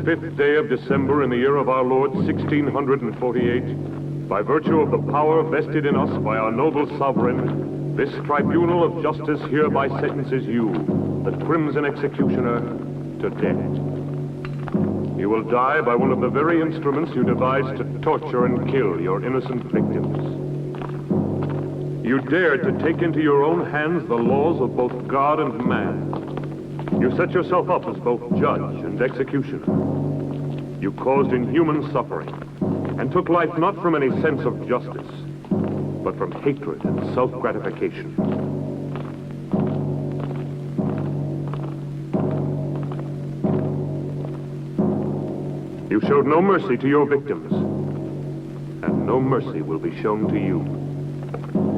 25th day of December in the year of our Lord, 1648, by virtue of the power vested in us by our noble sovereign, this tribunal of justice hereby sentences you, the Crimson Executioner, to death. You will die by one of the very instruments you devised to torture and kill your innocent victims. You dared to take into your own hands the laws of both God and man. You set yourself up as both judge and executioner. You caused inhuman suffering and took life not from any sense of justice, but from hatred and self-gratification. You showed no mercy to your victims, and no mercy will be shown to you.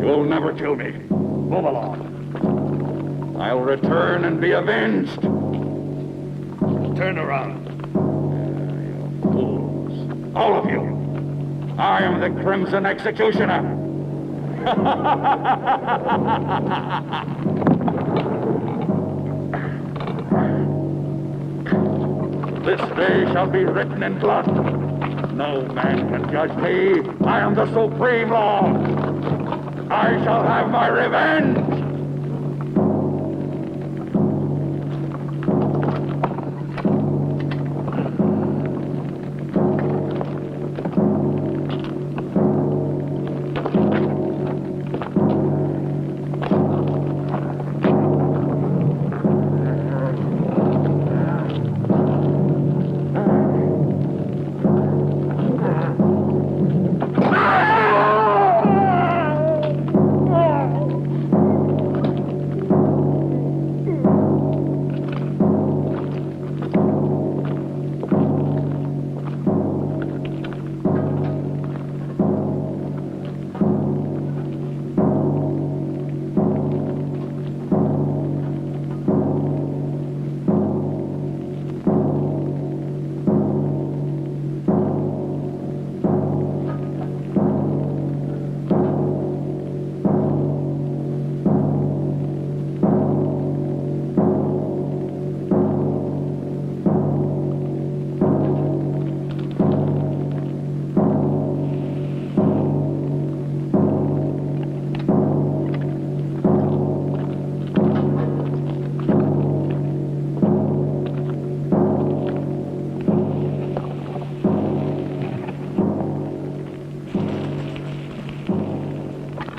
You'll never kill me. Move along. I'll return and be avenged. Turn around. You fools. All of you. I am the Crimson Executioner. This day shall be written in blood. No man can judge me. I am the supreme law. I shall have my revenge.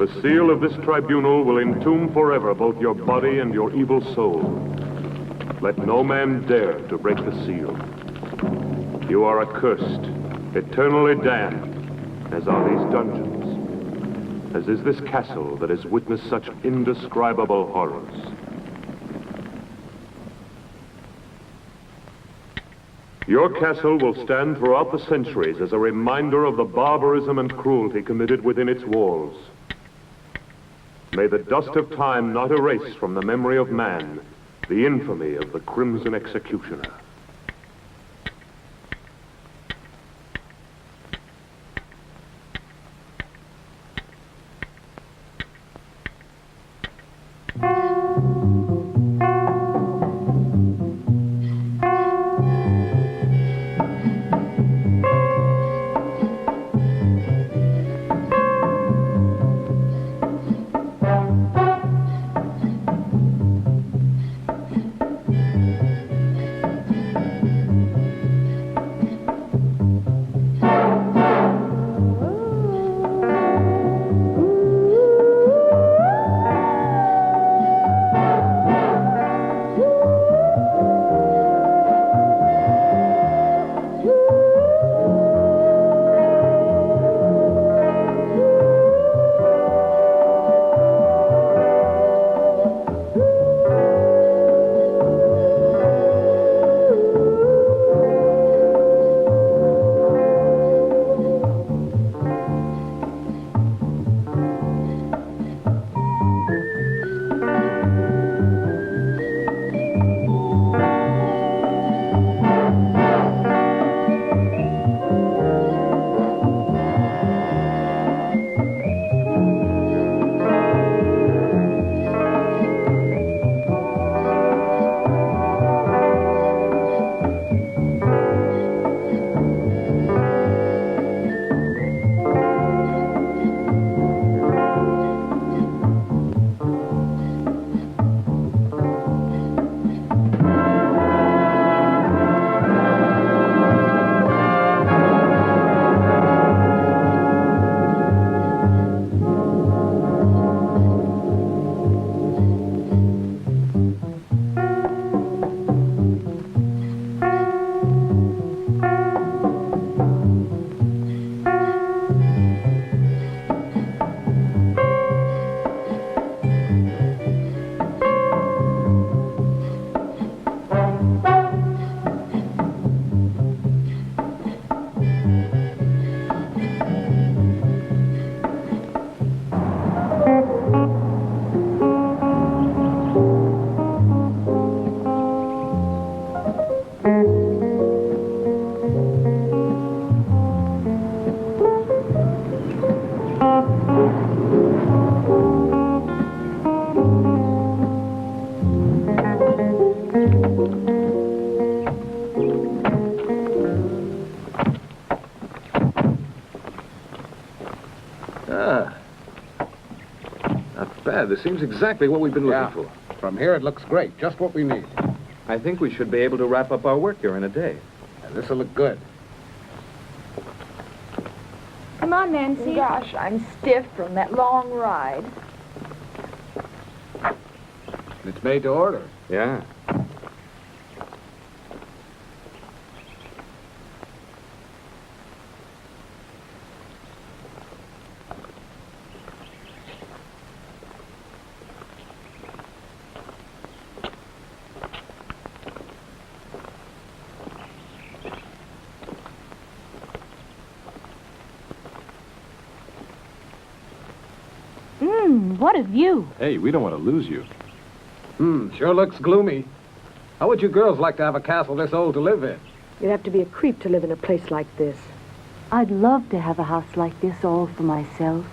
The seal of this tribunal will entomb forever both your body and your evil soul. Let no man dare to break the seal. You are accursed, eternally damned, as are these dungeons, as is this castle that has witnessed such indescribable horrors. Your castle will stand throughout the centuries as a reminder of the barbarism and cruelty committed within its walls. May the dust of time not erase from the memory of man the infamy of the Crimson Executioner. Not bad. This seems exactly what we've been looking for. From here, it looks great. Just what we need. I think we should be able to wrap up our work here in a day. And this'll look good. Come on, Nancy. Gosh, I'm stiff from that long ride. It's made to order. Yeah. What a view. Hey, we don't want to lose you. Sure looks gloomy. How would you girls like to have a castle this old to live in? You'd have to be a creep to live in a place like this. I'd love to have a house like this all for myself.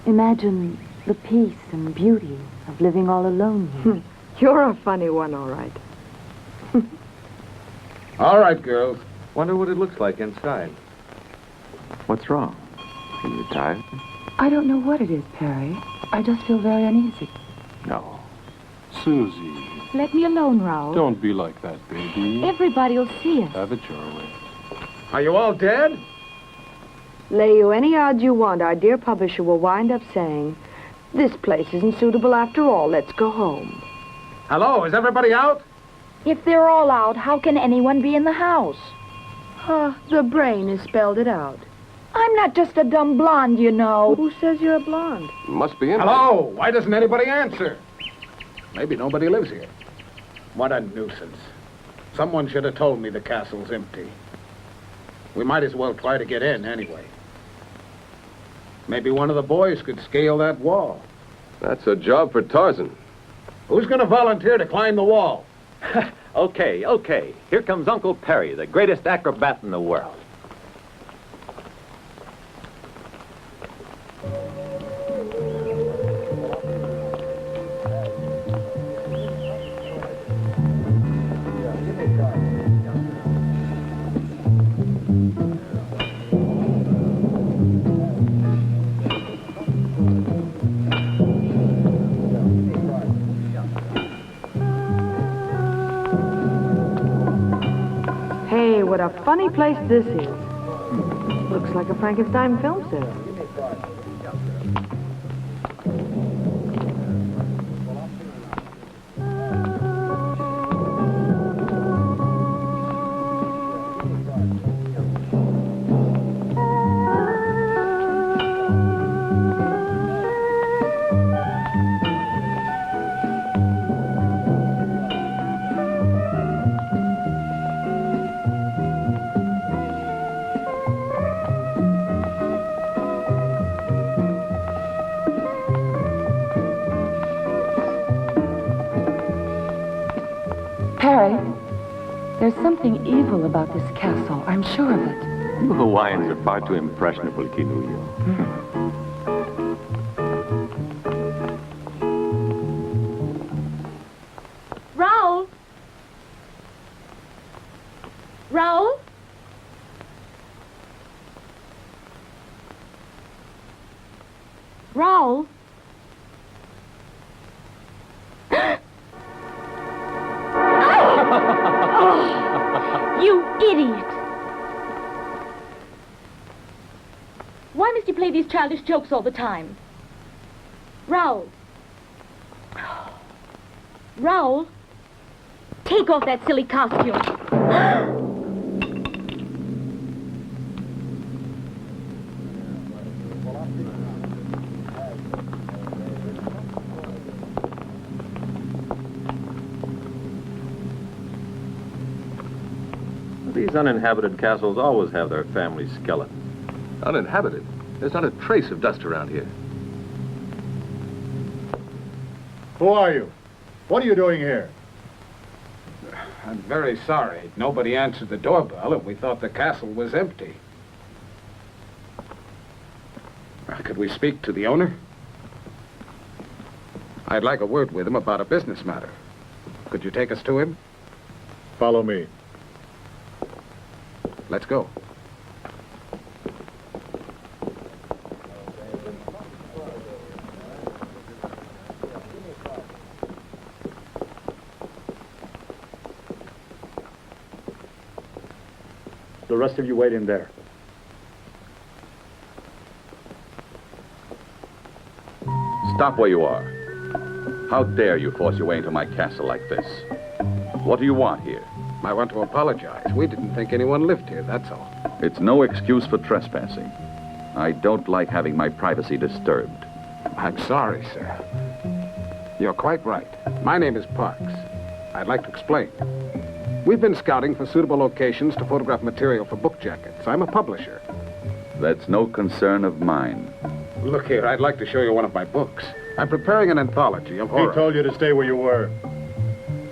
Imagine the peace and beauty of living all alone here. You're a funny one, all right. All right, girls. Wonder what it looks like inside. What's wrong? Are you tired? I don't know what it is, Perry. I just feel very uneasy. No. Susie, Let me alone, Raoul. don't be like that, baby. Everybody will see us. Have it your way. Are you all dead? Lay you any odds you want, our dear publisher will wind up saying, "This place isn't suitable after all. Let's go home." Hello, is everybody out? If they're all out, how can anyone be in the house? The brain has spelled it out. I'm not just a dumb blonde, you know. Who says you're a blonde? Must be in. Hello, why doesn't anybody answer? Maybe nobody lives here. What a nuisance. Someone should have told me the castle's empty. We might as well try to get in anyway. Maybe one of the boys could scale that wall. That's a job for Tarzan. Who's going to volunteer to climb the wall? Okay. Here comes Uncle Perry, the greatest acrobat in the world. Hey, what a funny place this is. Looks like a Frankenstein film set. Perry, there's something evil about this castle. I'm sure of it. You Hawaiians are far too impressionable, Kinuyo. Raoul? Raoul? Raoul? You idiot! Why must you play these childish jokes all the time? Raoul! Raoul! Take off that silly costume! These uninhabited castles always have their family skeleton. Uninhabited. There's not a trace of dust around here. Who are you? What are you doing here? I'm very sorry. Nobody answered the doorbell, and we thought the castle was empty. Could we speak to the owner? I'd like a word with him about a business matter. Could you take us to him? Follow me. Let's go. The rest of you wait in there. Stop where you are. How dare you force your way into my castle like this? What do you want here? I want to apologize. We didn't think anyone lived here, that's all. It's no excuse for trespassing. I don't like having my privacy disturbed. I'm sorry, sir. You're quite right. My name is Parks. I'd like to explain. We've been scouting for suitable locations to photograph material for book jackets. I'm a publisher. That's no concern of mine. Look here, I'd like to show you one of my books. I'm preparing an anthology of horror. He told you to stay where you were.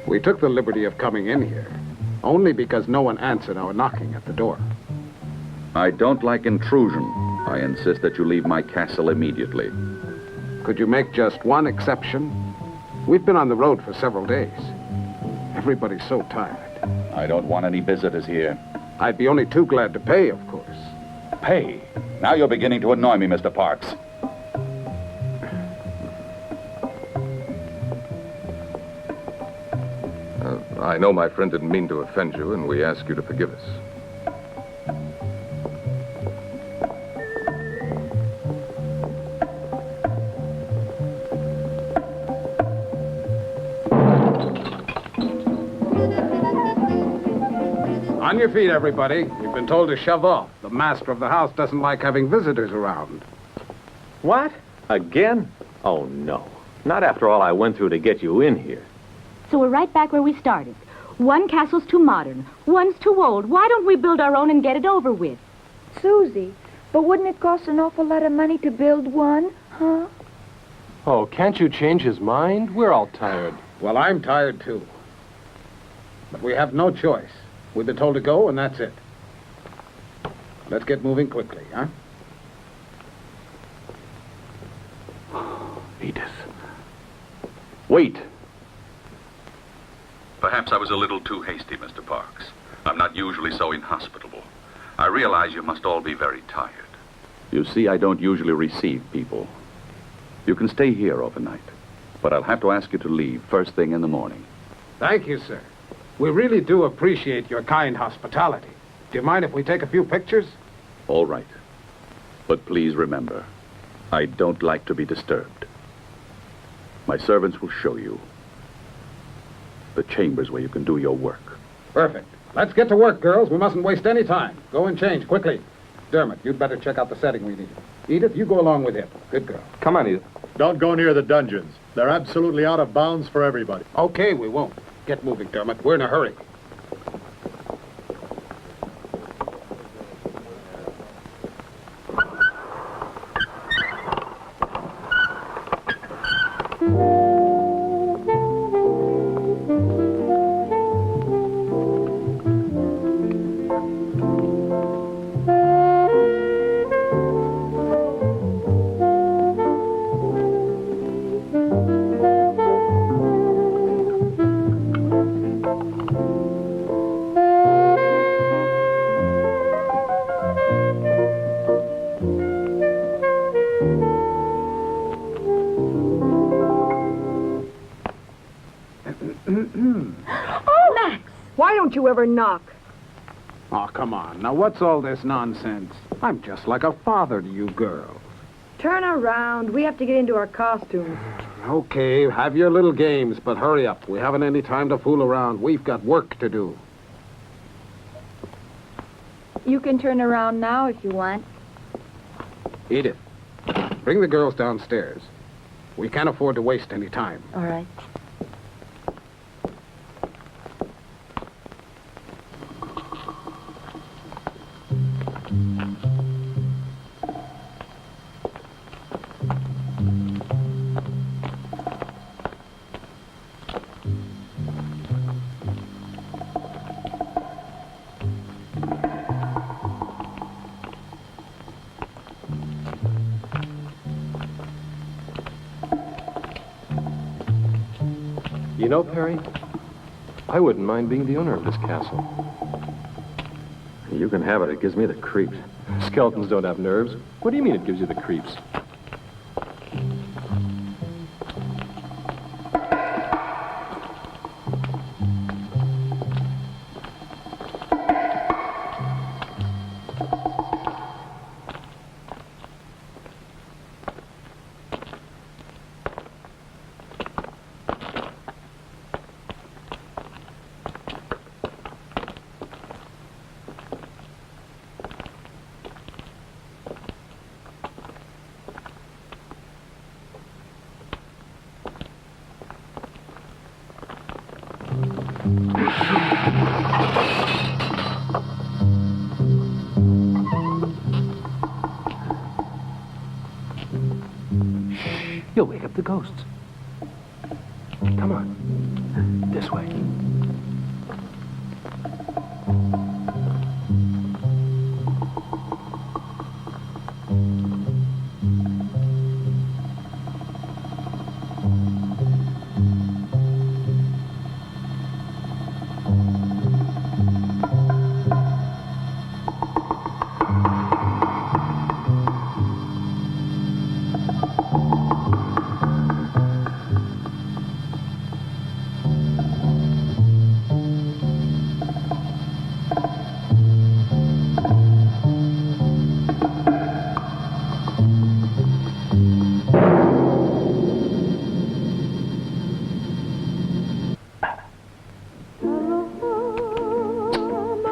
We took the liberty of coming in here, only because no one answered our knocking at the door. I don't like intrusion. I insist that you leave my castle immediately. Could you make just one exception? We've been on the road for several days. Everybody's so tired. I don't want any visitors here. I'd be only too glad to pay, of course. Pay? Now you're beginning to annoy me, Mr. Parks. I know my friend didn't mean to offend you, and we ask you to forgive us. On your feet, everybody. We've been told to shove off. The master of the house doesn't like having visitors around. What? Again? Oh, no. Not after all I went through to get you in here. So we're right back where we started. One castle's too modern, one's too old. Why don't we build our own and get it over with? Susie, but wouldn't it cost an awful lot of money to build one, huh? Oh, can't you change his mind? We're all tired. Well, I'm tired, too. But we have no choice. We've been told to go, and that's it. Let's get moving quickly, huh? Edith. Wait. Perhaps I was a little too hasty, Mr. Parks. I'm not usually so inhospitable. I realize you must all be very tired. You see, I don't usually receive people. You can stay here overnight, but I'll have to ask you to leave first thing in the morning. Thank you, sir. We really do appreciate your kind hospitality. Do you mind if we take a few pictures? All right. But please remember, I don't like to be disturbed. My servants will show you the chambers where you can do your work. Perfect. Let's get to work, girls. We mustn't waste any time. Go and change, quickly. Dermot, you'd better check out the setting we need. Edith, you go along with him. Good girl. Come on, Edith. Don't go near the dungeons. They're absolutely out of bounds for everybody. Okay, we won't. Get moving, Dermot. We're in a hurry. Why don't you ever knock? Oh, come on. Now, what's all this nonsense? I'm just like a father to you girls. Turn around. We have to get into our costumes. Okay, have your little games, but hurry up. We haven't any time to fool around. We've got work to do. You can turn around now if you want. Edith, bring the girls downstairs. We can't afford to waste any time. All right. You know, Perry, I wouldn't mind being the owner of this castle. You can have it. It gives me the creeps. Skeletons don't have nerves. What do you mean it gives you the creeps? You'll wake up the ghosts. Come on. This way.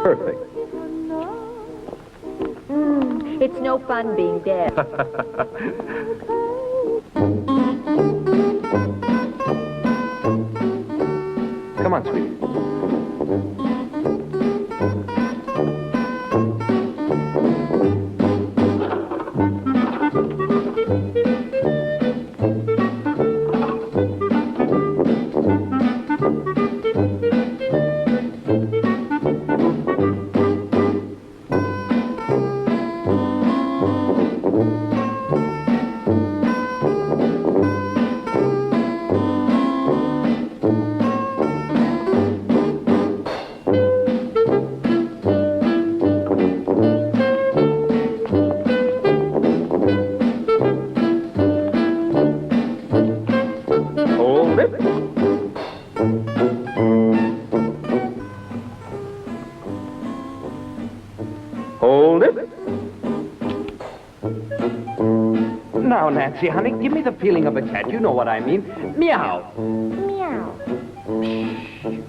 Perfect. It's no fun being dead. Come on, sweetie. Hold it. Hold it. Now, Nancy, honey, give me the feeling of a cat. You know what I mean. Meow. Meow.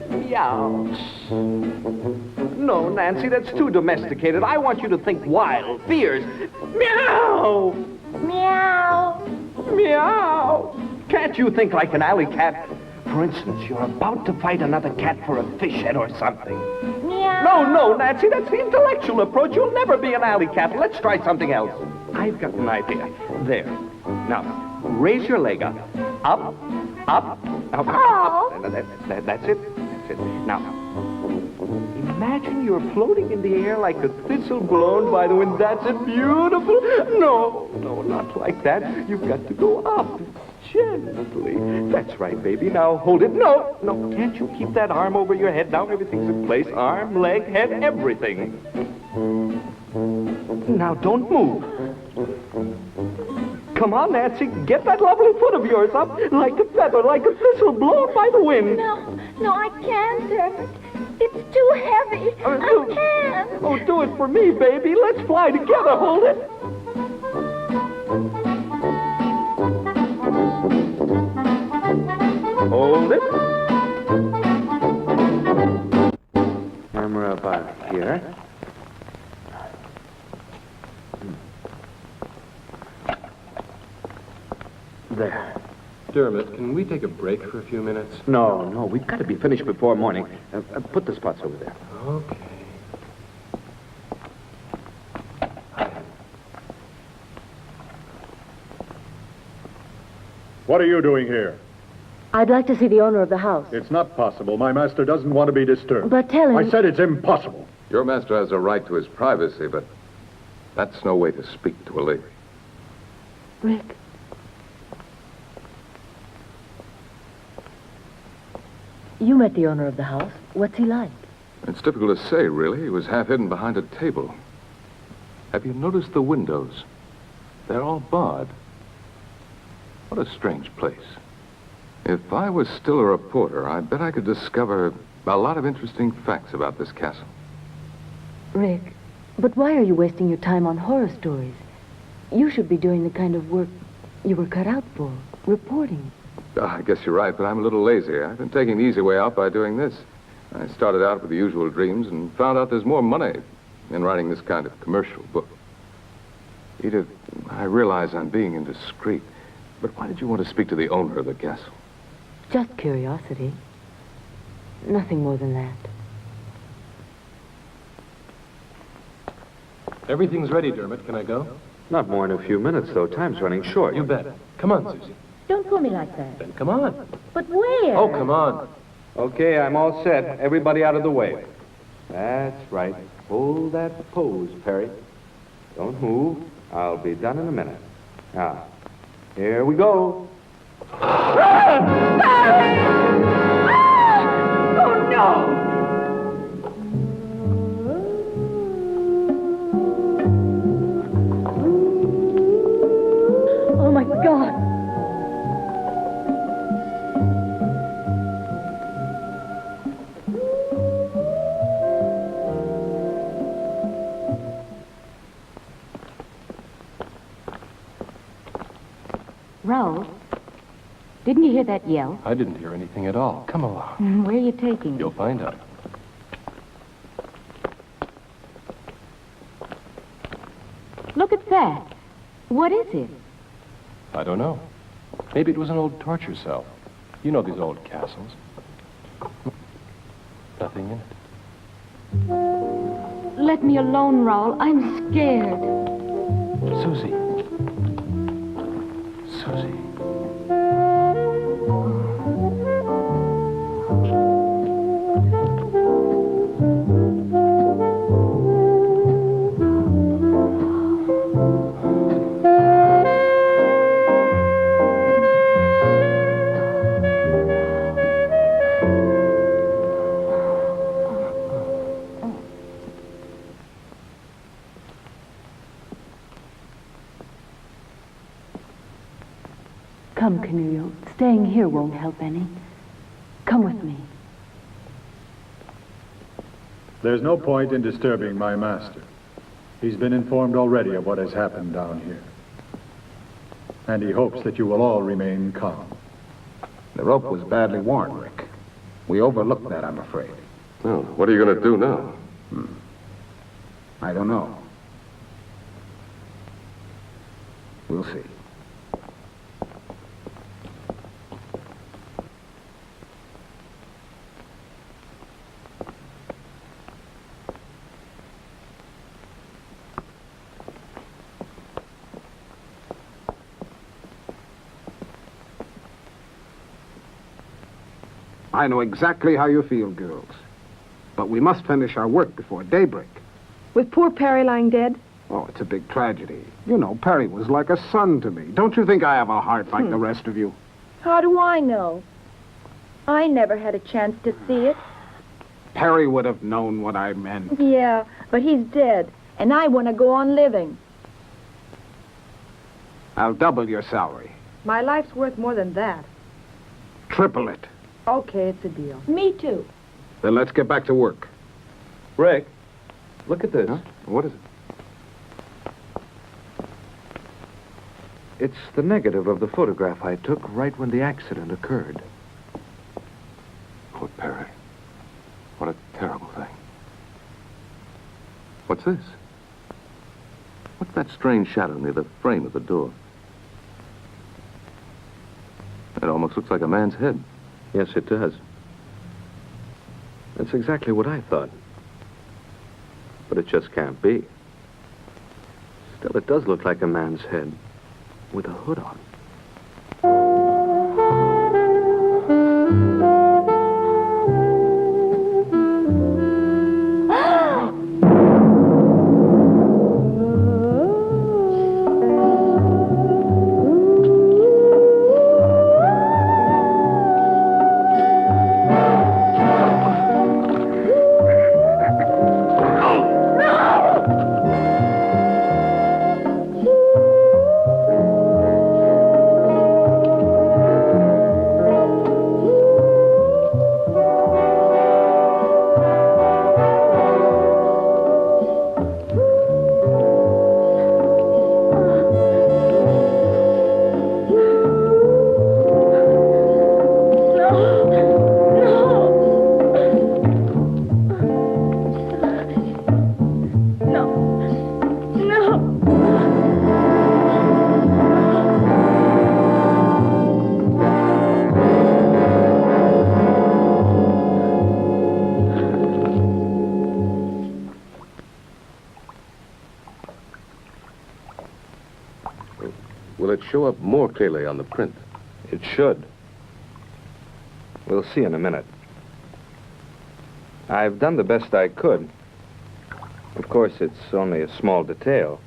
Meow. No, Nancy, that's too domesticated. I want you to think wild, fierce. Meow. Meow. Meow. Can't you think like an alley cat? For instance, you're about to fight another cat for a fish head or something. Meow. No, Nancy, that's the intellectual approach. You'll never be an alley cat. Let's try something else. I've got an idea. There. Now, raise your leg up. Up, up, up, Oh. up. That's it. That's it. Now, imagine you're floating in the air like a thistle blown by the wind. That's it. Beautiful. No, not like that. You've got to go up. Gently. That's right, baby. Now hold it. No. Can't you keep that arm over your head? Now everything's in place. Arm, leg, head, everything. Now don't move. Come on, Nancy. Get that lovely foot of yours up like a feather, like a thistle blown by the wind. No, I can't, Dermot. It's too heavy. I can't. Oh, do it for me, baby. Let's fly together. Hold it. Hold it. Camera about here. There. Dermot, can we take a break for a few minutes? No, we've got to be finished before morning. Put the spots over there. Okay. What are you doing here? I'd like to see the owner of the house. It's not possible. My master doesn't want to be disturbed. But tell him... I said it's impossible. Your master has a right to his privacy, but that's no way to speak to a lady. Rick. You met the owner of the house. What's he like? It's difficult to say, really. He was half hidden behind a table. Have you noticed the windows? They're all barred. What a strange place. If I was still a reporter, I bet I could discover a lot of interesting facts about this castle. Rick, but why are you wasting your time on horror stories? You should be doing the kind of work you were cut out for, reporting. I guess you're right, but I'm a little lazy. I've been taking the easy way out by doing this. I started out with the usual dreams and found out there's more money in writing this kind of commercial book. Edith, I realize I'm being indiscreet, but why did you want to speak to the owner of the castle? Just curiosity. Nothing more than that. Everything's ready, Dermot. Can I go? Not more than a few minutes, though. Time's running short. You bet. Come on, Susie. Don't pull me like that. Then come on. But where? Oh, come on. Okay, I'm all set. Everybody out of the way. That's right. Hold that pose, Perry. Don't move. I'll be done in a minute. Now, here we go. Oh, no! Oh, my God. Raoul, didn't you hear that yell? I didn't hear anything at all. Come along. Where are you taking me? You'll find out. Look at that. What is it? I don't know. Maybe it was an old torture cell. You know these old castles. Nothing in it. Let me alone, Raoul. I'm scared. Susie. Susie. Come, Canullo. Staying here won't help any. Come with me. There's no point in disturbing my master. He's been informed already of what has happened down here. And he hopes that you will all remain calm. The rope was badly worn, Rick. We overlooked that, I'm afraid. Well, what are you going to do now? I don't know. We'll see. I know exactly how you feel, girls. But we must finish our work before daybreak. With poor Perry lying dead? Oh, it's a big tragedy. You know, Perry was like a son to me. Don't you think I have a heart like the rest of you? How do I know? I never had a chance to see it. Perry would have known what I meant. Yeah, but he's dead, and I want to go on living. I'll double your salary. My life's worth more than that. Triple it. Okay, it's a deal. Me too. Then let's get back to work. Rick, look at this. Huh? What is it? It's the negative of the photograph I took right when the accident occurred. Poor Perry. What a terrible thing. What's this? What's that strange shadow near the frame of the door? It almost looks like a man's head. Yes, it does. That's exactly what I thought. But it just can't be. Still, it does look like a man's head with a hood on. show up more clearly on the print. It should. We'll see in a minute. I've done the best I could. Of course, it's only a small detail.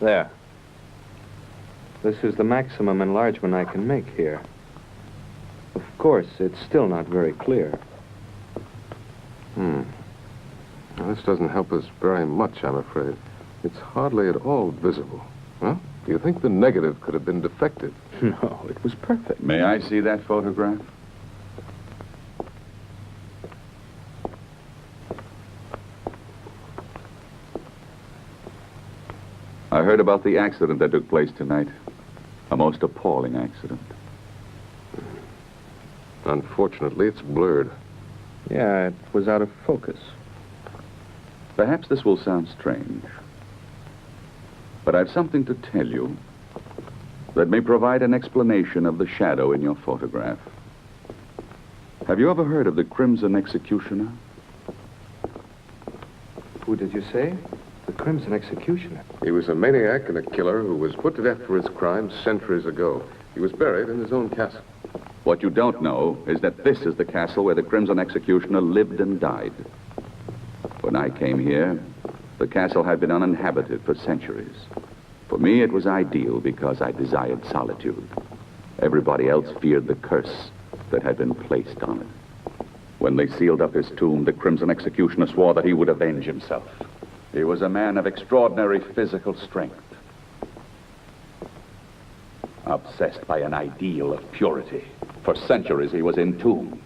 There. This is the maximum enlargement I can make here. Of course, it's still not very clear. Well, this doesn't help us very much, I'm afraid. It's hardly at all visible. Huh? Do you think the negative could have been defective? No, it was perfect. May I see that photograph? I heard about the accident that took place tonight. A most appalling accident. Unfortunately, it's blurred. Yeah, it was out of focus. Perhaps this will sound strange, but I've something to tell you that may provide an explanation of the shadow in your photograph. Have you ever heard of the Crimson Executioner? Who did you say? The Crimson Executioner. He was a maniac and a killer who was put to death for his crimes centuries ago. He was buried in his own castle. What you don't know is that this is the castle where the Crimson Executioner lived and died. When I came here, the castle had been uninhabited for centuries. For me, it was ideal because I desired solitude. Everybody else feared the curse that had been placed on it. When they sealed up his tomb, the Crimson Executioner swore that he would avenge himself. He was a man of extraordinary physical strength, obsessed by an ideal of purity. For centuries, he was entombed.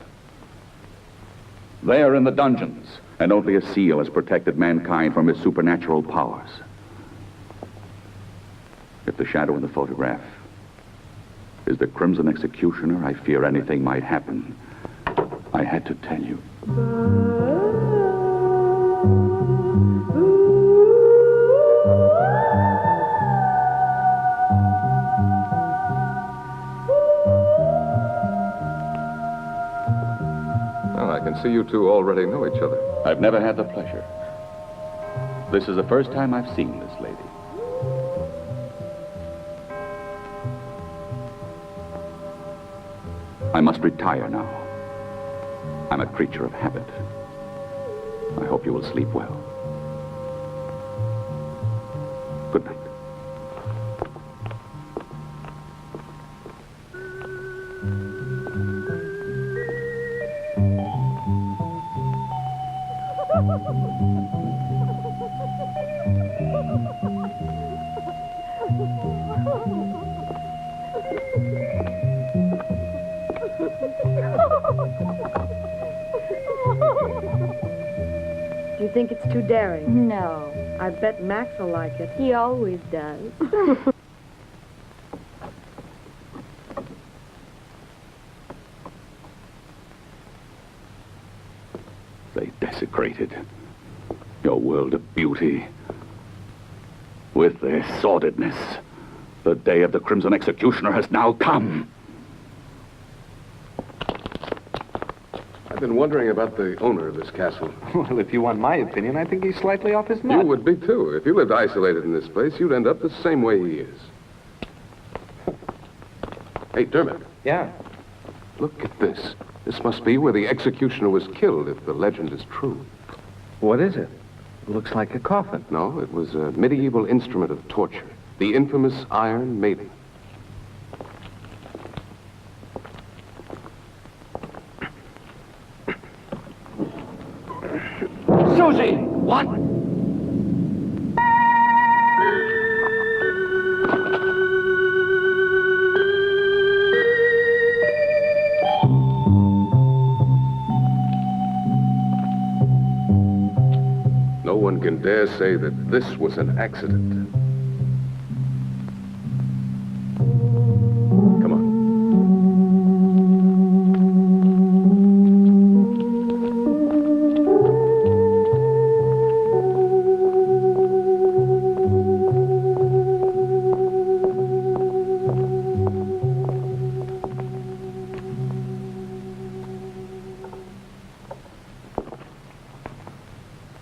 There in the dungeons, and only a seal has protected mankind from his supernatural powers. If the shadow in the photograph is the Crimson Executioner, I fear anything might happen. I had to tell you. Well, I can see you two already know each other. I've never had the pleasure. This is the first time I've seen this lady. I must retire now. I'm a creature of habit. I hope you will sleep well. Good night. Do you think it's too daring? No. I bet Max will like it. He always does. They desecrated your world of beauty with their sordidness. The day of the Crimson Executioner has now come. I've been wondering about the owner of this castle. Well, if you want my opinion, I think he's slightly off his nut. You would be, too. If you lived isolated in this place, you'd end up the same way he is. Hey, Dermot. Yeah. Look at this. This must be where the executioner was killed, if the legend is true. What is it? It looks like a coffin. No, it was a medieval instrument of torture. The infamous Iron Maiden. Susie! What? No one can dare say that this was an accident. Come on.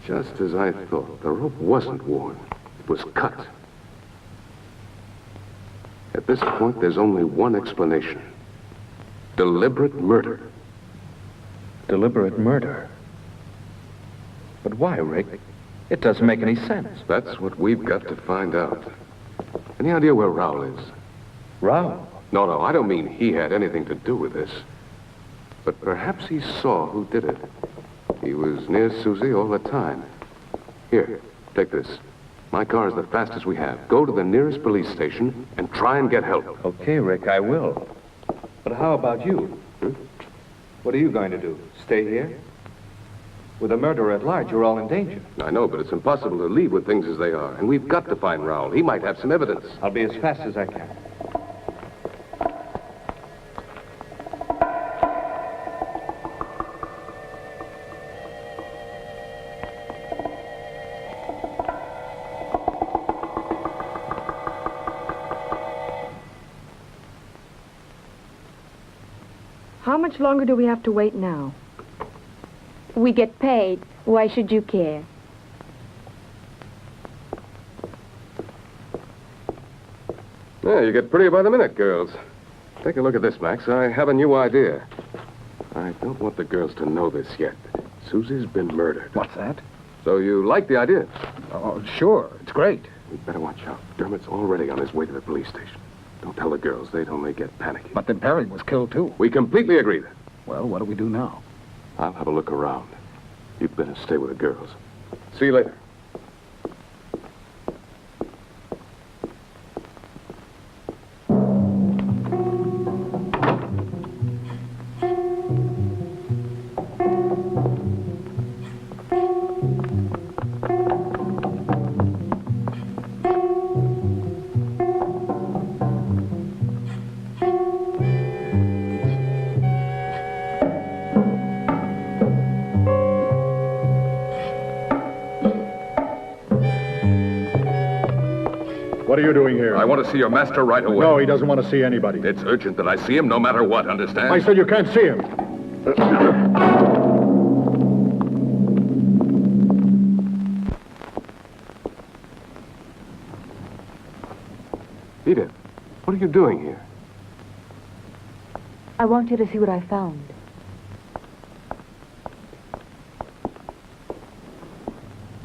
Just as I thought, the rope wasn't worn. was cut. At this point, there's only one explanation. Deliberate murder. Deliberate murder? But why, Rick? It doesn't make any sense. That's what we've got to find out. Any idea where Raoul is? Raoul? No, I don't mean he had anything to do with this. But perhaps he saw who did it. He was near Susie all the time. Here, take this. My car is the fastest we have. Go to the nearest police station and try and get help. Okay, Rick, I will. But how about you? What are you going to do? Stay here? With a murderer at large, you're all in danger. I know, but it's impossible to leave with things as they are. And we've got to find Raoul. He might have some evidence. I'll be as fast as I can. How much longer do we have to wait now? We get paid. Why should you care? Yeah, you get prettier by the minute, girls. Take a look at this, Max. I have a new idea. I don't want the girls to know this yet. Susie's been murdered. What's that? So you like the idea? Oh, sure. It's great. We'd better watch out. Dermot's already on his way to the police station. Don't tell the girls. They'd only get panicky. But then Perry was killed, too. We completely agree then. Well, what do we do now? I'll have a look around. You'd better stay with the girls. See you later. What are you doing here? I want to see your master right away. No, he doesn't want to see anybody. It's urgent that I see him no matter what, understand? I said you can't see him. Edith, what are you doing here? I want you to see what I found.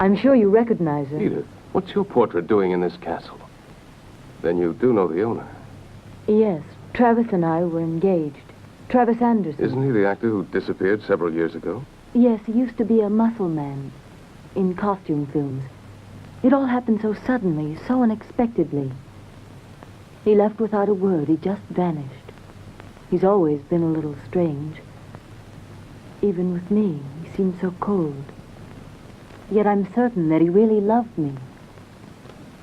I'm sure you recognize it. Edith, what's your portrait doing in this castle? Then you do know the owner. Yes, Travis and I were engaged. Travis Anderson. Isn't he the actor who disappeared several years ago? Yes, he used to be a muscle man in costume films. It all happened so suddenly, so unexpectedly. He left without a word. He just vanished. He's always been a little strange. Even with me, he seemed so cold. Yet I'm certain that he really loved me.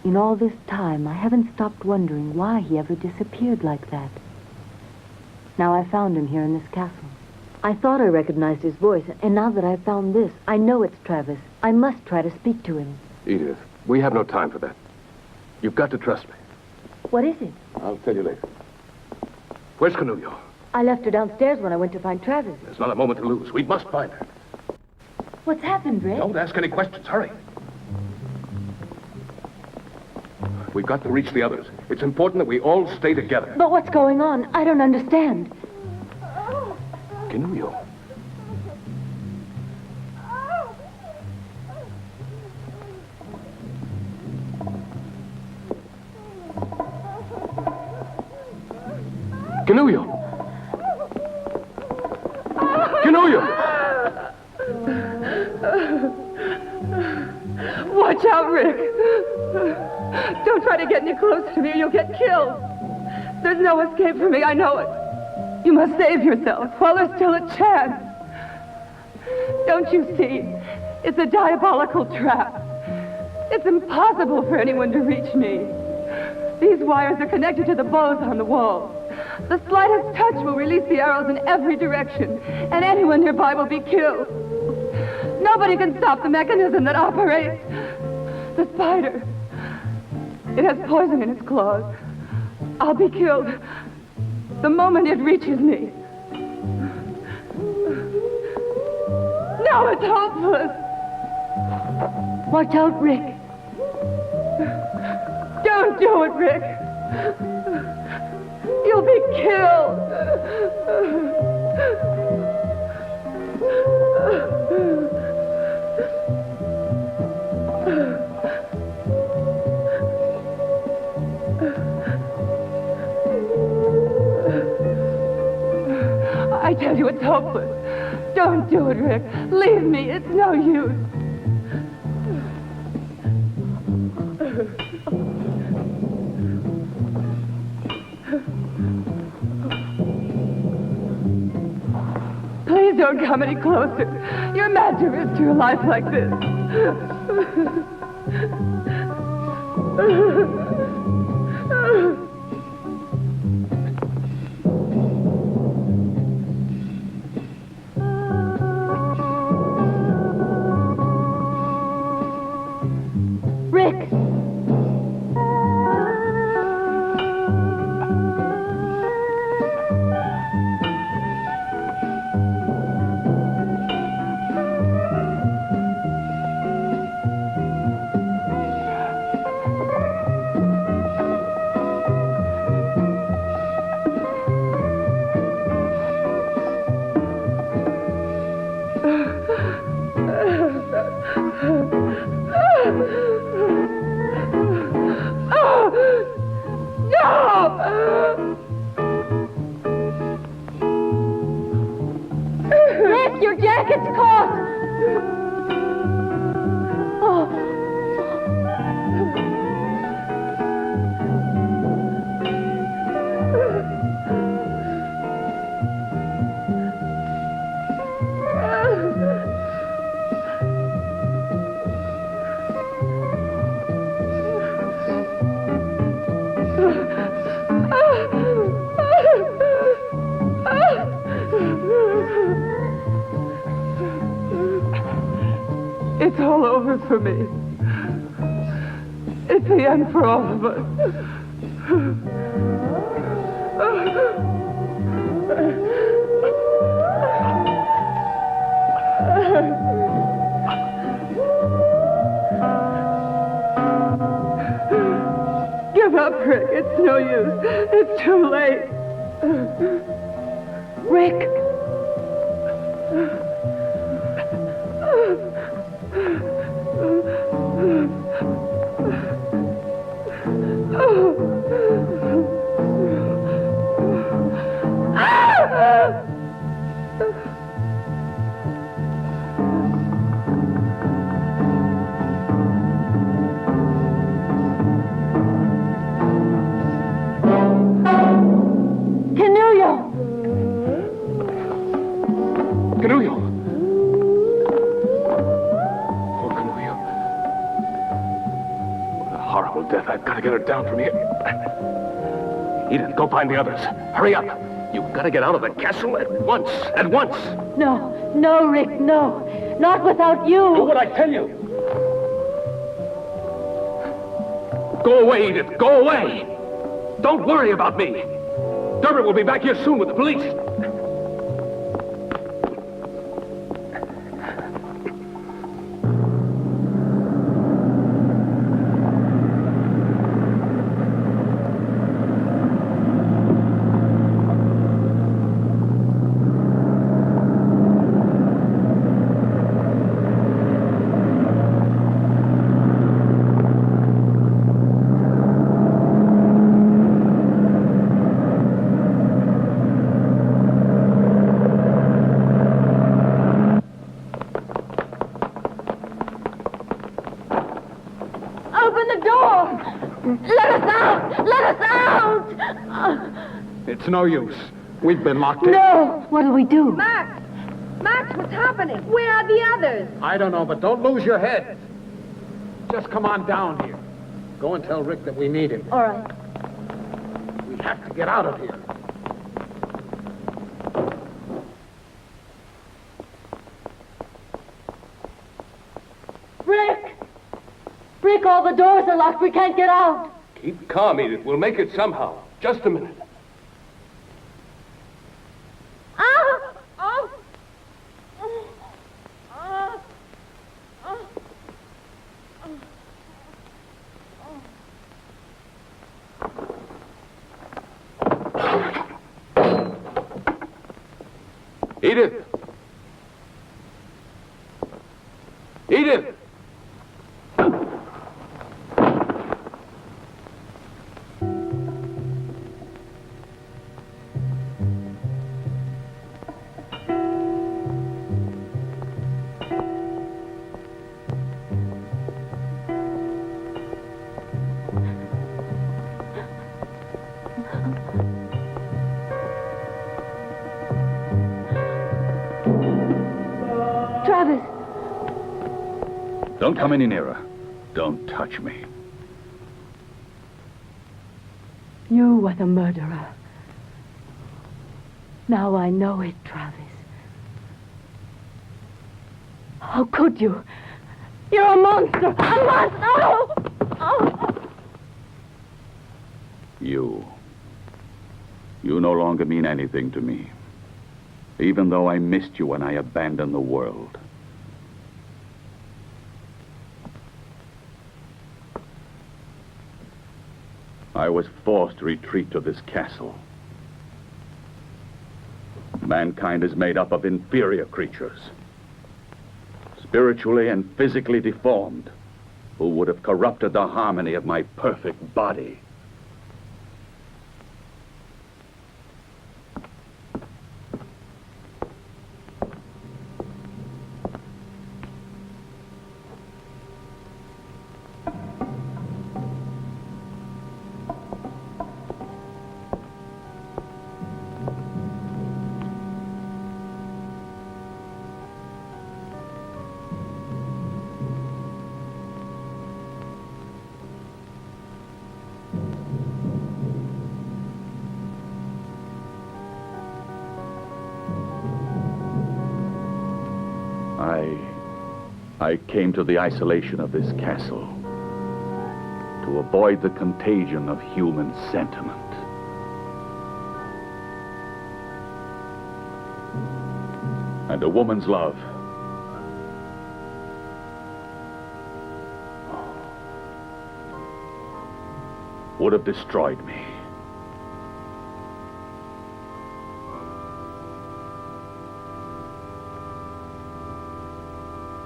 In all this time, I haven't stopped wondering why he ever disappeared like that. Now I found him here in this castle. I thought I recognized his voice, and now that I've found this, I know it's Travis. I must try to speak to him. Edith, we have no time for that. You've got to trust me. What is it? I'll tell you later. Where's Canulio? I left her downstairs when I went to find Travis. There's not a moment to lose. We must find her. What's happened, Rick? Don't ask any questions. Hurry. We've got to reach the others. It's important that we all stay together. But what's going on? I don't understand. Canulio. Canulio! Canulio! Watch out, Rick. Don't try to get any closer to me or you'll get killed. There's no escape for me, I know it. You must save yourself while there's still a chance. Don't you see? It's a diabolical trap. It's impossible for anyone to reach me. These wires are connected to the bows on the wall. The slightest touch will release the arrows in every direction, and anyone nearby will be killed. Nobody can stop the mechanism that operates. The spider. It has poison in its claws. I'll be killed the moment it reaches me. Now it's hopeless. Watch out, Rick. Don't do it, Rick. You'll be killed. I tell you, it's hopeless. Don't do it, Rick. Leave me. It's no use. Please don't come any closer. You're mad to risk your life like this. Rick! Rick, your jacket's caught! It's all over for me. It's the end for all of us. Give up, Rick. It's no use. It's too late. Rick! Canullo! Oh, Canullo. What a horrible death. I've got to get her down from here. Edith, go find the others. Hurry up. You've got to get out of the castle at once. At once. No, no, Rick, no. Not without you. Do what I tell you. Go away, Edith. Go away. Don't worry about me. Dermot will be back here soon with the police. It's no use. We've been locked in. No! What'll we do? Max! Max, what's happening? Where are the others? I don't know, but don't lose your head. Just come on down here. Go and tell Rick that we need him. All right. We have to get out of here. Rick! Rick, all the doors are locked. We can't get out. Keep calm, Edith. We'll make it somehow. Just a minute. Edith! Edith! Travis! Don't come any nearer. Don't touch me. You were the murderer. Now I know it, Travis. How could you? You're a monster! A monster! Oh! Oh! You no longer mean anything to me. Even though I missed you when I abandoned the world. I was forced to retreat to this castle. Mankind is made up of inferior creatures, spiritually and physically deformed, who would have corrupted the harmony of my perfect body. I came to the isolation of this castle to avoid the contagion of human sentiment. And a woman's love would have destroyed me.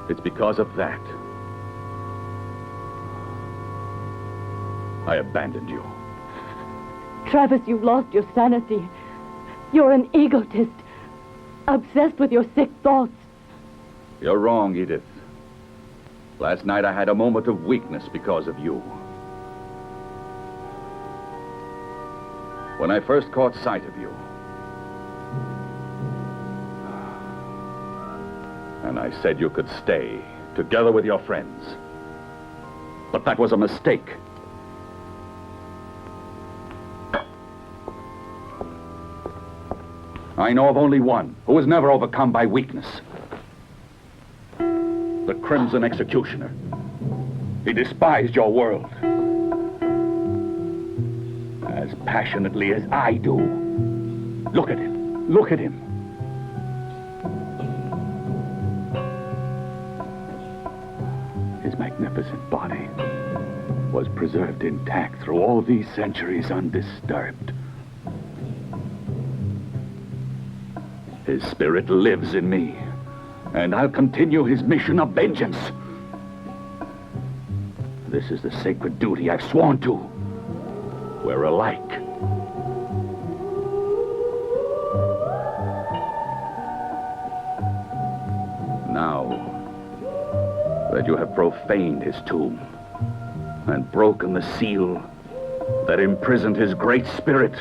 It's because of that I abandoned you. Travis, you've lost your sanity. You're an egotist, obsessed with your sick thoughts. You're wrong, Edith. Last night I had a moment of weakness because of you. When I first caught sight of you, and I said you could stay together with your friends. But that was a mistake. I know of only one who was never overcome by weakness. The Crimson Executioner. He despised your world as passionately as I do. Look at him. Look at him. His magnificent body was preserved intact through all these centuries undisturbed. His spirit lives in me, and I'll continue his mission of vengeance. This is the sacred duty I've sworn to. We're alike. Now that you have profaned his tomb and broken the seal that imprisoned his great spirit,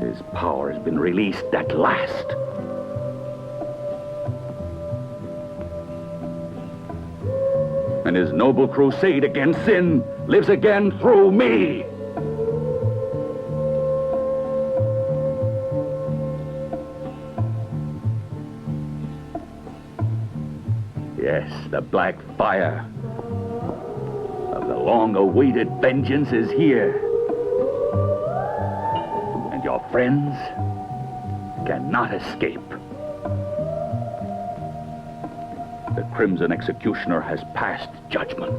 his power has been released at last. And his noble crusade against sin lives again through me. Yes, the black fire of the long-awaited vengeance is here. And your friends cannot escape. The Crimson Executioner has passed judgment.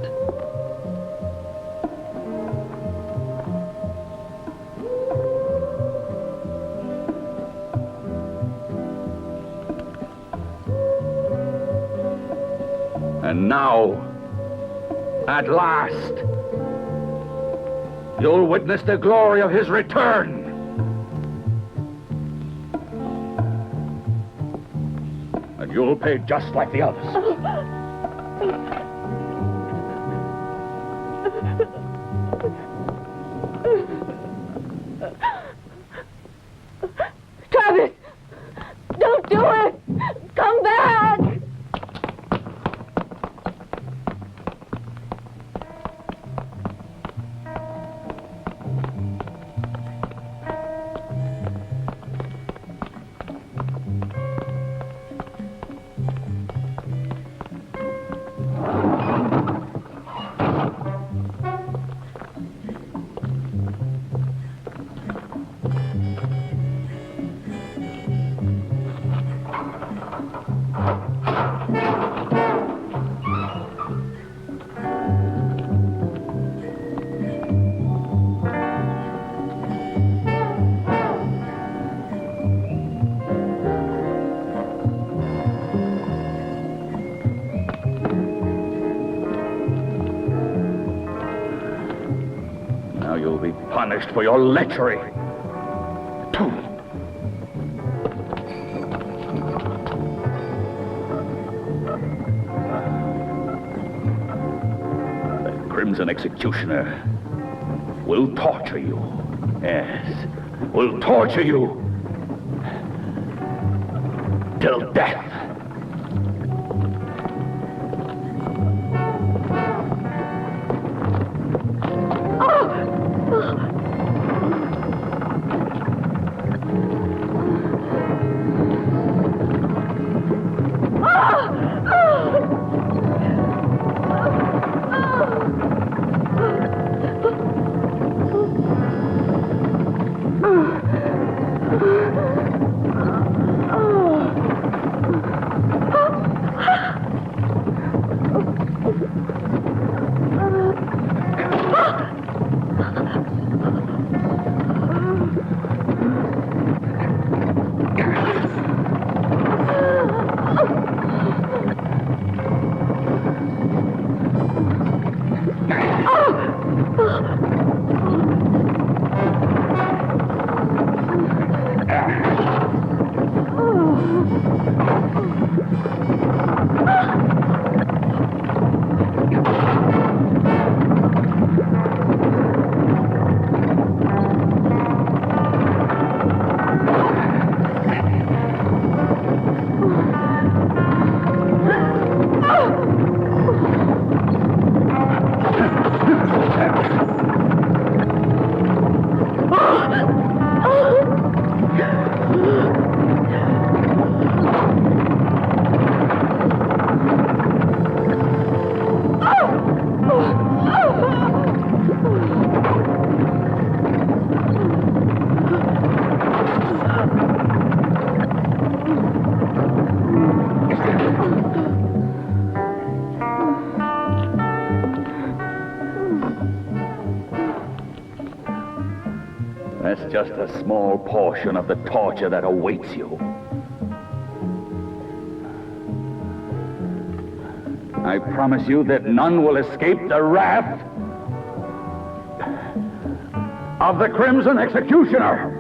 And now, at last, you'll witness the glory of his return. And you'll pay just like the others. Travis! Don't do it! Come back! Now you'll be punished for your lechery. The Crimson Executioner will torture you. Yes, will torture you till death. That's just a small portion of the torture that awaits you. I promise you that none will escape the wrath of the Crimson Executioner.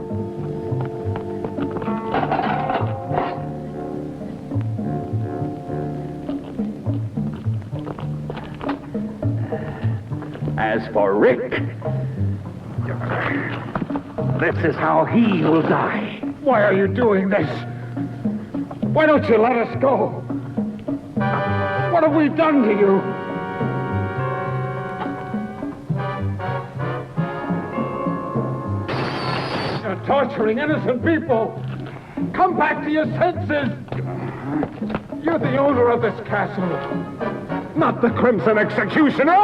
As for Rick, this is how he will die. Why are you doing this? Why don't you let us go? What have we done to you? You're torturing innocent people. Come back to your senses. You're the owner of this castle, not the Crimson Executioner.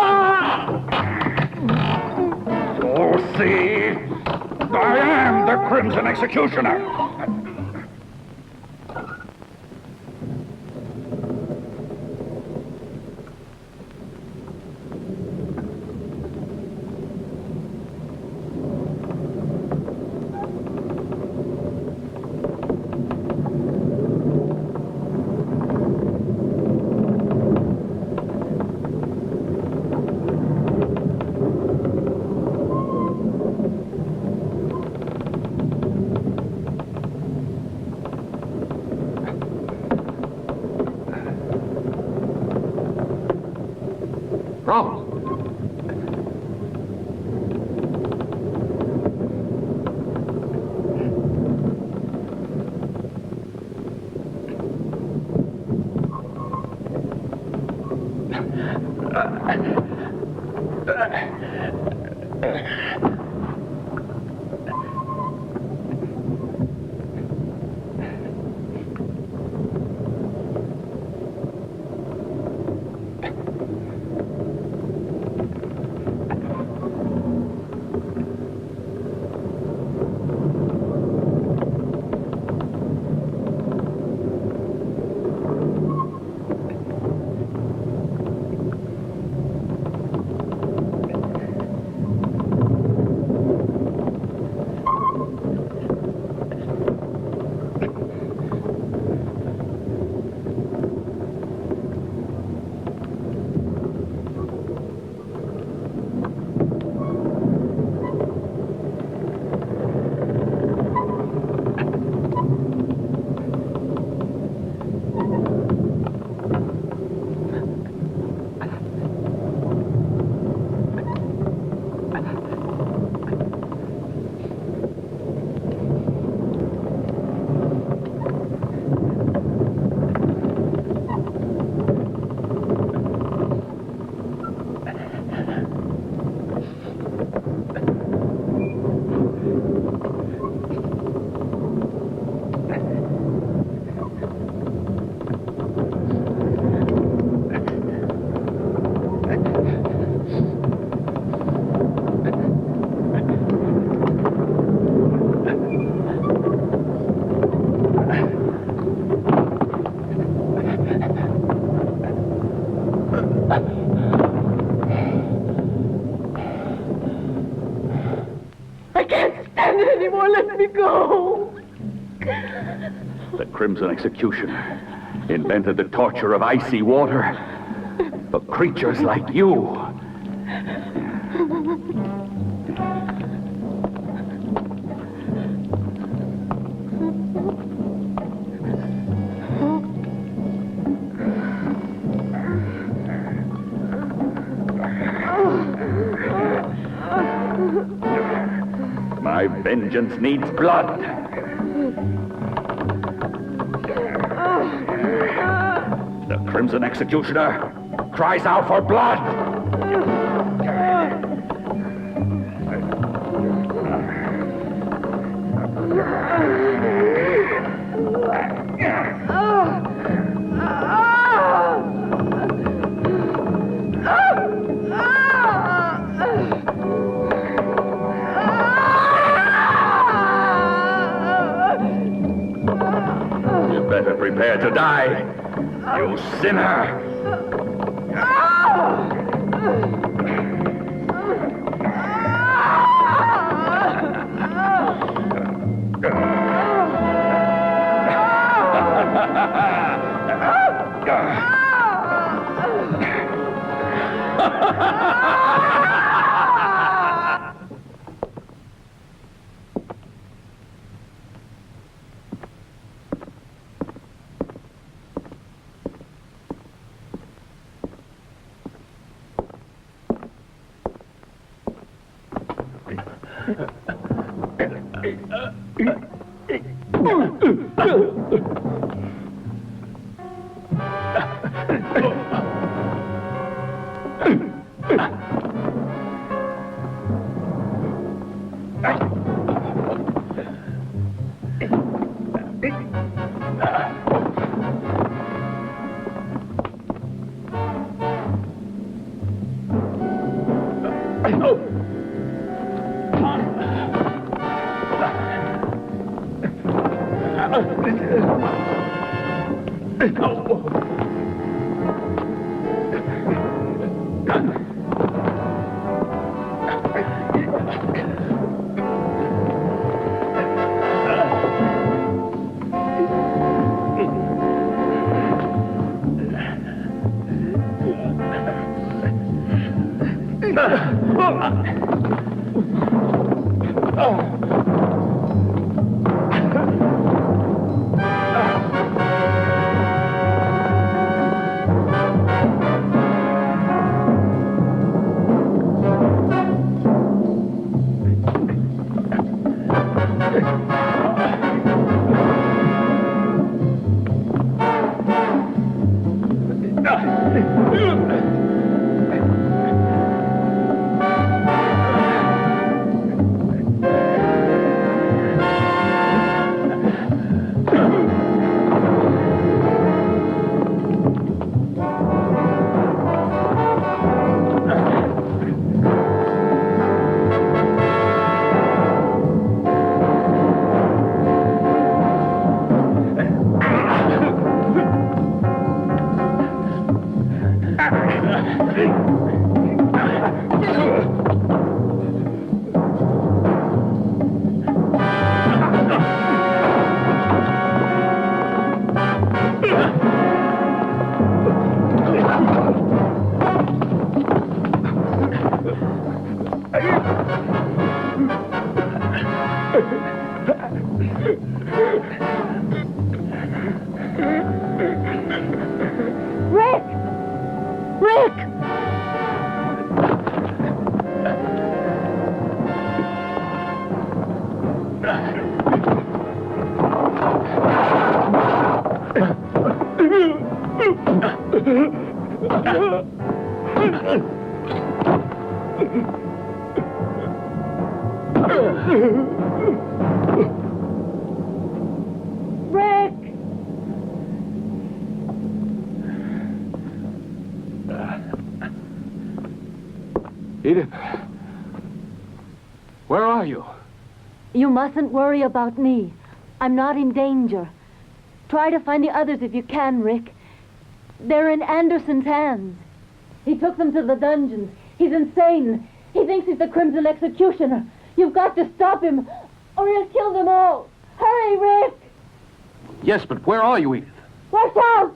Oh, see? I am the Crimson Executioner. stand it anymore. Let me go. The Crimson Executioner invented the torture of icy water for creatures like you. My vengeance needs blood. The Crimson Executioner cries out for blood. You better prepare to die, you sinner. Edith, where are you? You mustn't worry about me. I'm not in danger. Try to find the others if you can, Rick. They're in Anderson's hands. He took them to the dungeons. He's insane. He thinks he's the Crimson Executioner. You've got to stop him. or he'll kill them all. Hurry, Rick! Yes, but where are you, Edith? Watch out!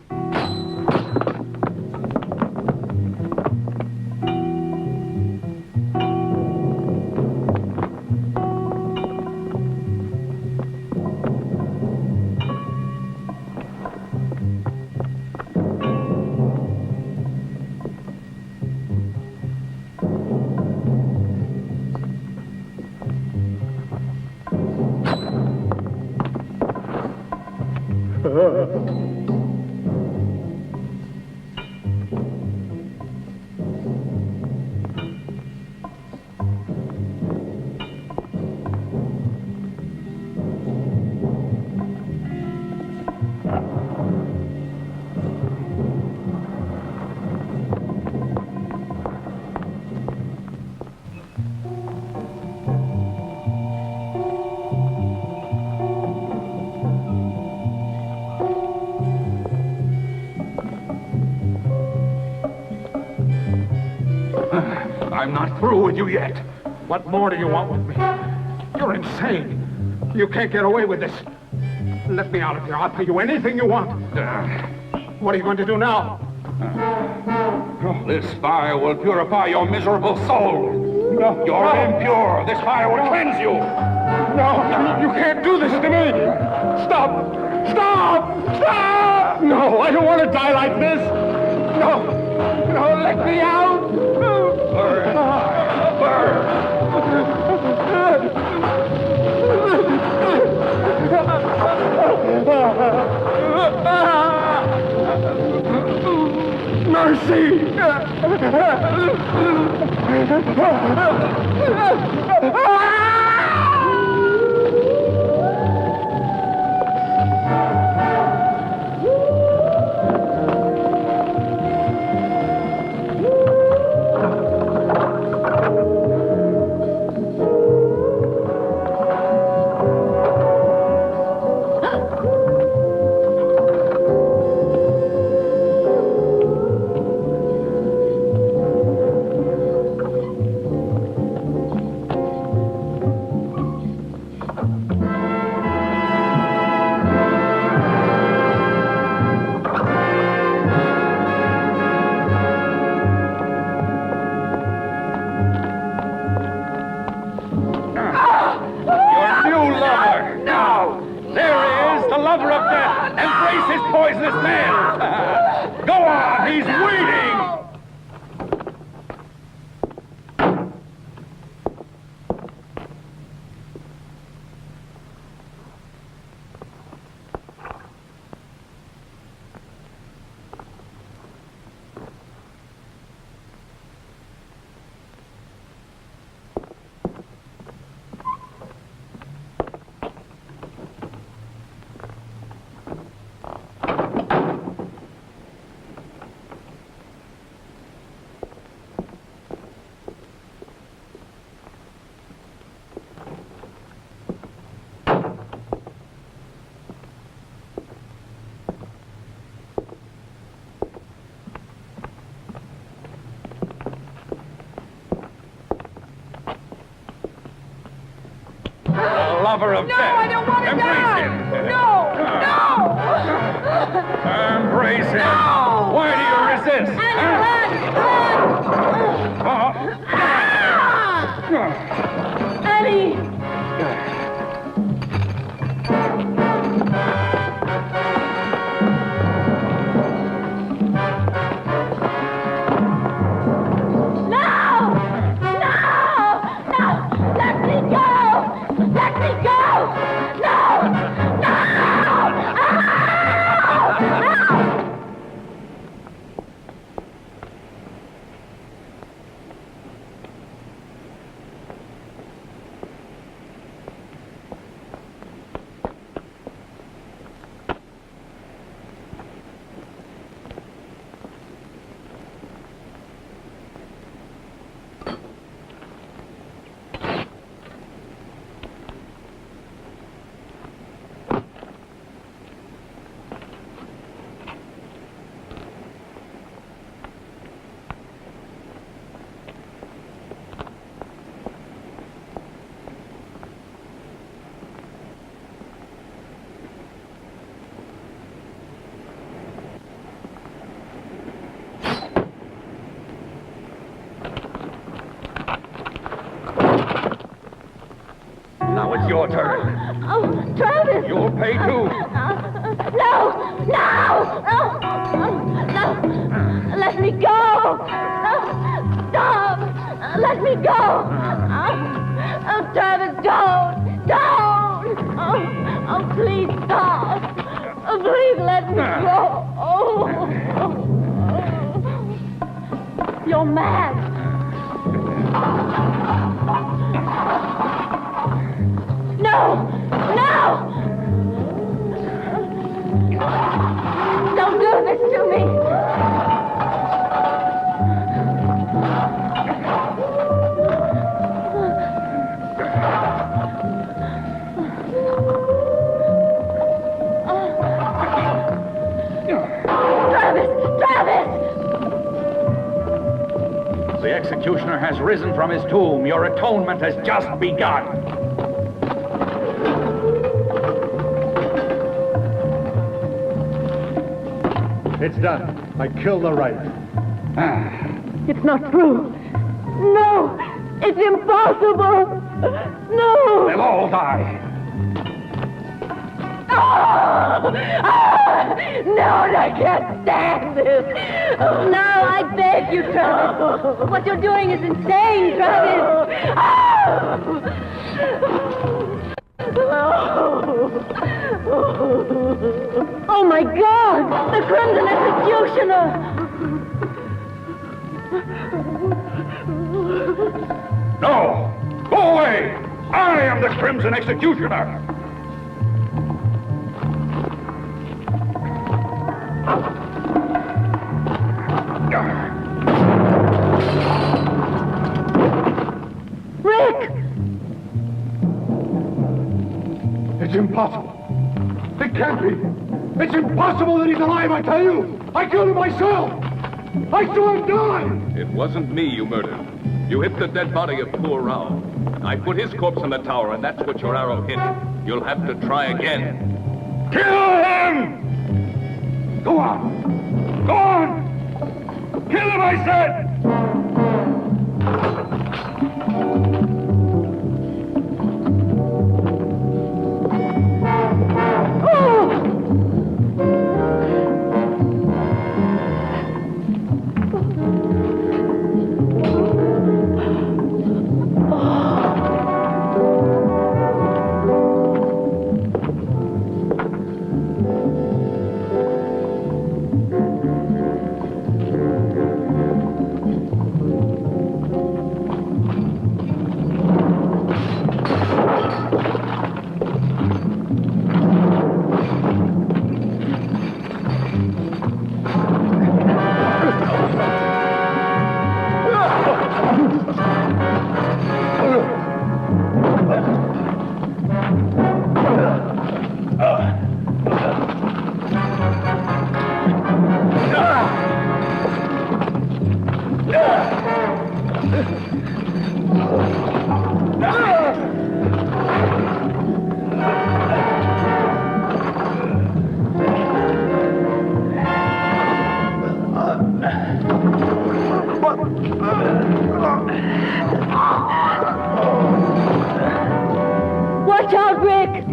I'm not through with you yet. What more do you want with me? You're insane. You can't get away with this. Let me out of here. I'll pay you anything you want. What are you going to do now? This fire will purify your miserable soul. No. You're impure. This fire will cleanse you. No, you can't do this to me. Stop. Stop. Stop. No, I don't want to die like this. No. No, let me out. Burn. Mercy! Poisonous nails! Go on, he's waiting! Lover of death. I don't want to die. Embrace him. No. Why do you resist? Annie! Now it's your turn. Oh, Travis! You'll pay too. No! No! No! Let me go! Stop! Let me go! Oh, Travis, don't! Don't! Oh, please stop! Oh, please let me go! Oh! You're mad! No! No! Don't do this to me! Travis! Travis! The executioner has risen from his tomb. Your atonement has just begun. It's done. I killed the right. It's not true. No! It's impossible! No! They'll all die. No, I can't stand this. No, I beg you, Travis. What you're doing is insane, Travis. Oh, my God! The Crimson Executioner! No! Go away! I am the Crimson Executioner! Rick! It's impossible. It can't be. It's impossible that he's alive, I tell you. I killed him myself. I saw him die. It wasn't me you murdered. You hit the dead body of poor Rao. I put his corpse in the tower, and that's what your arrow hit. You'll have to try again. Kill him! Go on! Go on! Kill him, I said! Watch out, Rick!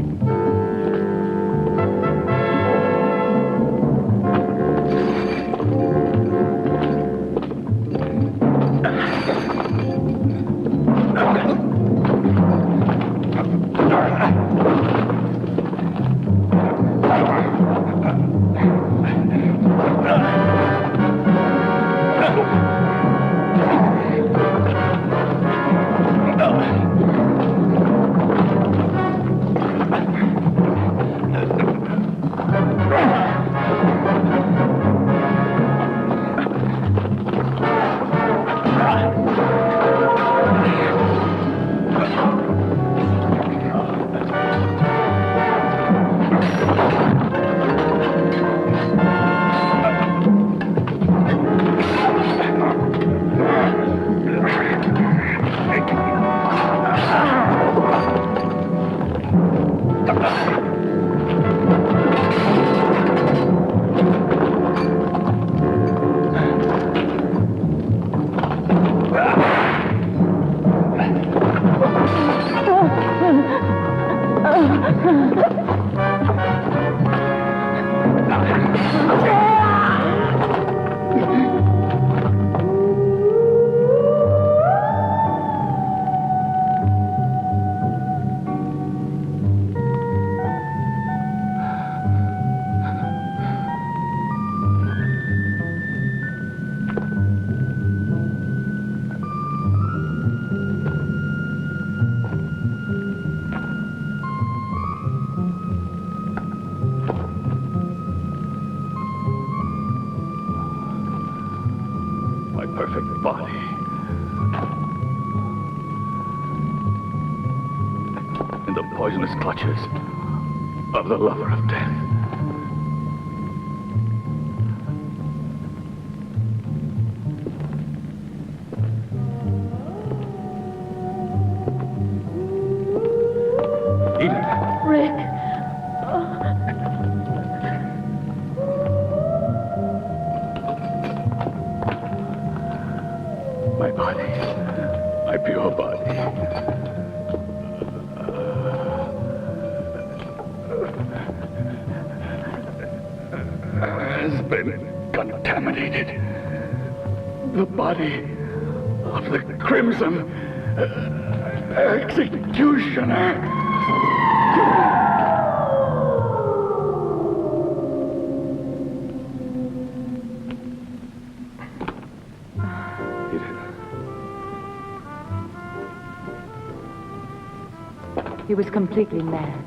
My perfect body. In the poisonous clutches of the lover of death. Rick. My body. My pure body. Has been contaminated. The body of the Crimson Executioner. He was completely mad.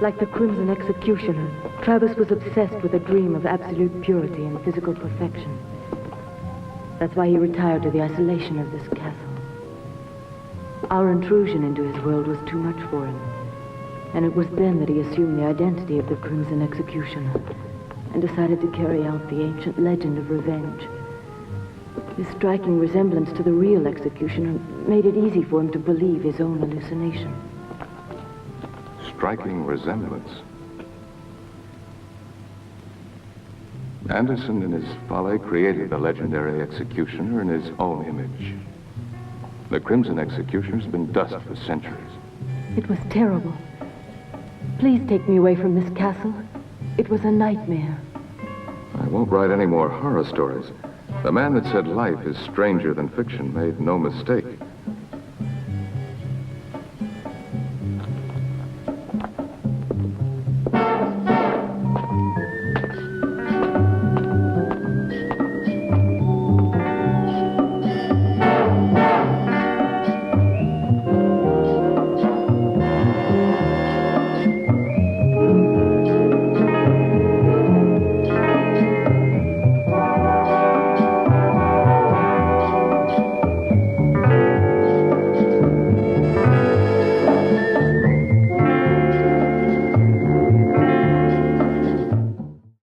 Like the Crimson Executioner, Travis was obsessed with a dream of absolute purity and physical perfection. That's why he retired to the isolation of this castle. Our intrusion into his world was too much for him. And it was then that he assumed the identity of the Crimson Executioner and decided to carry out the ancient legend of revenge. His striking resemblance to the real executioner made it easy for him to believe his own hallucination. Striking resemblance. Anderson, in his folly, created the legendary executioner in his own image. The Crimson Executioner's been dust for centuries. It was terrible. Please take me away from this castle. It was a nightmare. I won't write any more horror stories. The man that said life is stranger than fiction made no mistake.